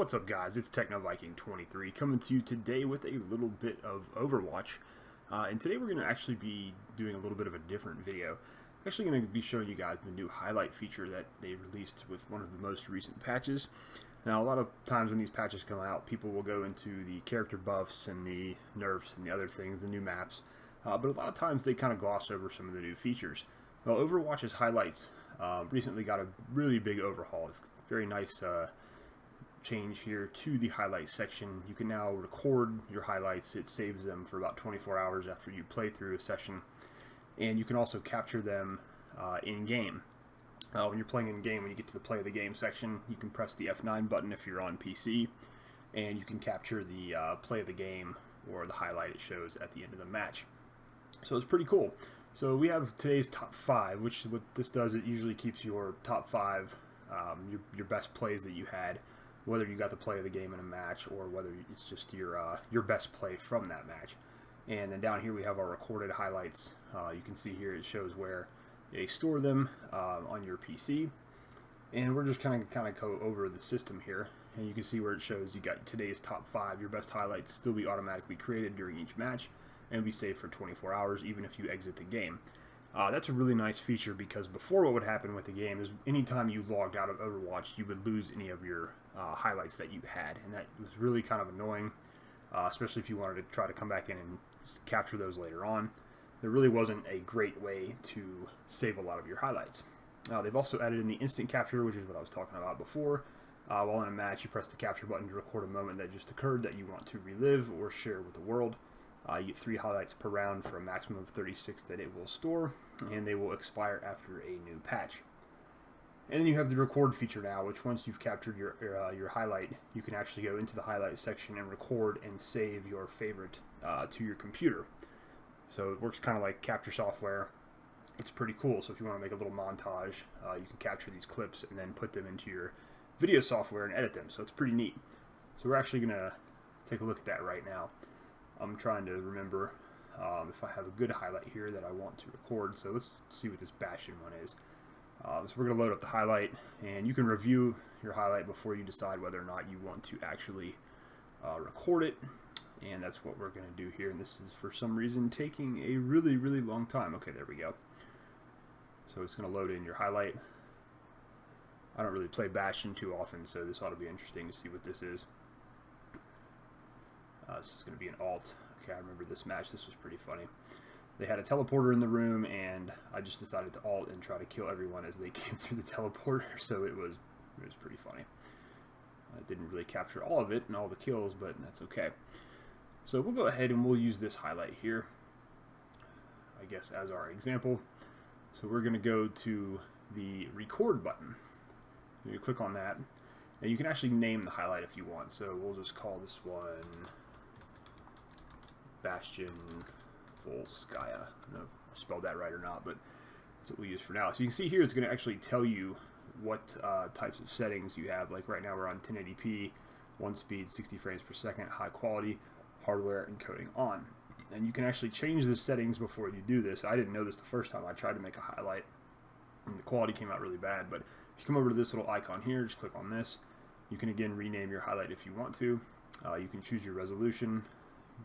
What's up, guys? It's TechnoViking23 coming to you today with a little bit of Overwatch. And today we're going to actually be doing a little bit of a different video. I'm actually going to be showing you guys the new highlight feature that they released with one of the most recent patches. Now, a lot of times when these patches come out, people will go into the character buffs and the nerfs and the other things, the new maps. But a lot of times they kind of gloss over some of the new features. Well, Overwatch's highlights recently got a really big overhaul. It's very nice change here to the highlights section. You can now record your highlights. It saves them for about 24 hours after you play through a session, and you can also capture them in game. When you're playing in game, when you get to the play of the game section, you can press the F9 button if you're on PC, and you can capture the play of the game or the highlight it shows at the end of the match. So it's pretty cool. So we have today's top 5, which what this does, it usually keeps your top 5, your best plays that you had, whether you got the play of the game in a match or whether it's just your best play from that match. And then down here we have our recorded highlights. You can see here it shows where they store them on your PC. And we're just kind of go over the system here. And you can see where it shows you got today's top 5, your best highlights still be automatically created during each match and be saved for 24 hours even if you exit the game. That's a really nice feature, because before what would happen with the game is anytime you logged out of Overwatch, you would lose any of your highlights that you had, and that was really kind of annoying, especially if you wanted to try to come back in and capture those later on. There really wasn't a great way to save a lot of your highlights. They've also added in the instant capture, which is what I was talking about before. While in a match, you press the capture button to record a moment that just occurred that you want to relive or share with the world. You get 3 highlights per round for a maximum of 36 that it will store, and they will expire after a new patch. And then you have the record feature now, which once you've captured your highlight, you can actually go into the highlight section and record and save your favorite to your computer. So it works kind of like capture software. It's pretty cool. So if you want to make a little montage, you can capture these clips and then put them into your video software and edit them. So it's pretty neat. So we're actually going to take a look at that right now. I'm trying to remember if I have a good highlight here that I want to record. So let's see what this Bastion one is. So we're going to load up the highlight, and you can review your highlight before you decide whether or not you want to actually record it. And that's what we're going to do here. And this is for some reason taking a really, really long time. Okay, there we go. So it's going to load in your highlight. I don't really play Bastion too often, so this ought to be interesting to see what this is. This is going to be an alt. Okay, I remember this match. This was pretty funny. They had a teleporter in the room, and I just decided to alt and try to kill everyone as they came through the teleporter. So it was pretty funny. I didn't really capture all of it and all the kills, but that's okay. So we'll go ahead and we'll use this highlight here, I guess, as our example. So we're going to go to the record button. You click on that, and you can actually name the highlight if you want. So we'll just call this one Bastion Volskaya. I don't know if I spelled that right or not, but that's what we use for now. So you can see here it's going to actually tell you what types of settings you have. Like right now we're on 1080p, 1 speed, 60 frames per second, high quality, hardware encoding on. And you can actually change the settings before you do this. I didn't know this the first time I tried to make a highlight, and the quality came out really bad. But if you come over to this little icon here, just click on this. You can again rename your highlight if you want to. You can choose your resolution.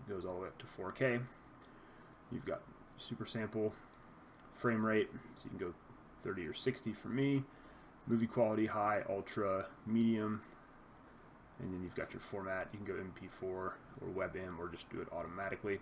It goes all the way up to 4K. You've got super sample, frame rate, so you can go 30 or 60 for me. Movie quality, high, ultra, medium. And then you've got your format. You can go MP4 or WebM or just do it automatically.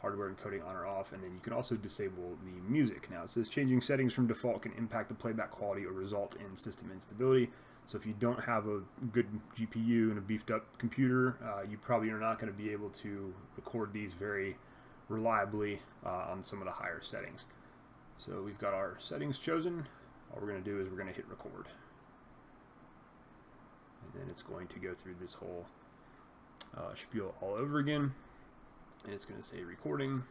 Hardware encoding on or off, and then you can also disable the music. Now it says changing settings from default can impact the playback quality or result in system instability. So if you don't have a good GPU and a beefed up computer, you probably are not going to be able to record these very reliably on some of the higher settings. So we've got our settings chosen. All we're going to do is we're going to hit record. And then it's going to go through this whole spiel all over again. And it's going to say recording.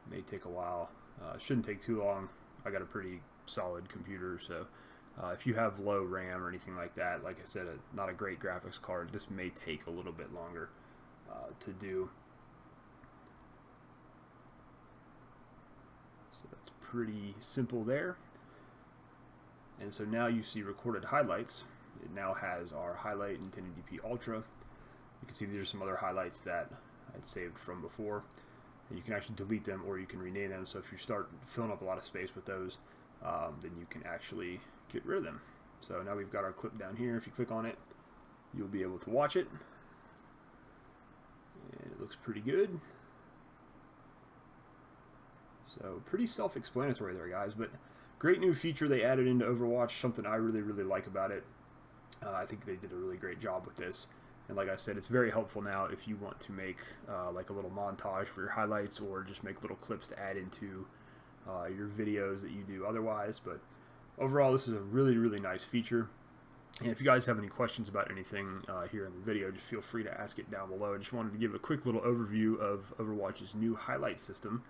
May take a while. Shouldn't take too long. I got a pretty solid computer, so if you have low RAM or anything like that, like I said, not a great graphics card, this may take a little bit longer to do. So that's pretty simple there. And so now you see recorded highlights. it now has our highlight in 1080p Ultra. You can see these are some other highlights that I'd saved from before. And you can actually delete them or you can rename them. So if you start filling up a lot of space with those, then you can actually get rid of them. So now we've got our clip down here. If you click on it, you'll be able to watch it. And it looks pretty good. So pretty self-explanatory there, guys, but great new feature they added into Overwatch, something I really, really like about it. I think they did a really great job with this. And like I said, it's very helpful now if you want to make like a little montage for your highlights or just make little clips to add into your videos that you do otherwise. But overall, this is a really, really nice feature. And if you guys have any questions about anything here in the video, just feel free to ask it down below. I just wanted to give a quick little overview of Overwatch's new highlight system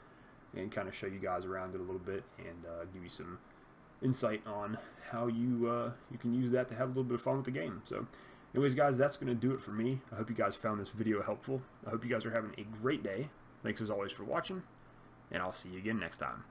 and kind of show you guys around it a little bit and give you some insight on how you can use that to have a little bit of fun with the game. So anyways, guys, that's going to do it for me. I hope you guys found this video helpful. I hope you guys are having a great day. Thanks as always for watching, and I'll see you again next time.